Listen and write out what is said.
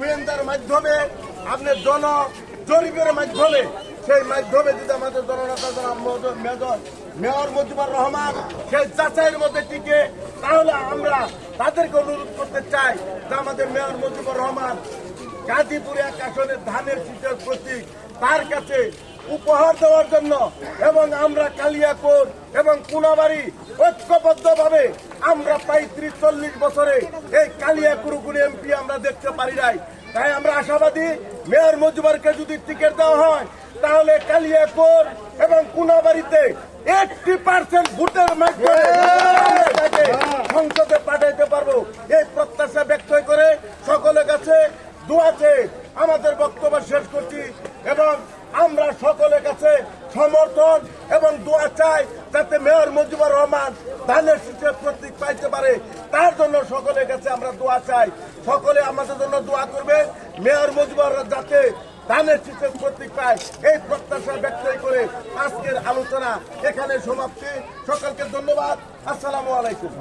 গোয়েন্দার মাধ্যমে, আপনার জন জরিপের মাধ্যমে, সেই মাধ্যমে যদি আমাদের জননেতা মেয়র মুজিবুর রহমান সেই যাচাইয়ের মধ্যে টিকে, তাহলে আমরা তাদেরকে অনুরোধ করতে চাই যে আমাদের মেয়র মুজিবুর রহমান গাজীপুরে এক আসনের ধানের শীতের প্রতীক তার কাছে উপহার দেওয়ার জন্য, এবং আমরা কালিয়াকোট এবং কোনাবাড়ি ঐক্যবদ্ধভাবে আমরা প্রায় 30-40 বছরে এই কালিয়াকুড়ুকুড়ি এমপি আমরা দেখতে পারি নাই। তাই আমরা আশাবাদী মেয়র মুজিবুরকে যদি টিকিট দেওয়া হয় তাহলে কালিয়াকোট এবং কোনাবাড়িতে 80% ভোটের মাধ্যমে তাকে সংসদে পাঠাইতে পারবো, এই প্রত্যাশা ব্যক্ত করে সকলের কাছে দোয়াতে আমাদের বক্তব্য শেষ করছি। এবং আমরা সকলের কাছে সমর্থন এবং দোয়া চাই যাতে মেয়র মুজিবুর রহমান ধানের শীষের প্রতীক পাইতে পারে, তার জন্য সকলের কাছে আমরা দোয়া চাই। সকলে আমাদের জন্য দোয়া করবে মেয়র মুজিবুর যাতে ধানের শীষের প্রতীক পায়, এই প্রত্যাশা ব্যক্ত করে আজকের আলোচনা এখানে সমাপ্তি। সকলকে ধন্যবাদ। আসসালামু আলাইকুম।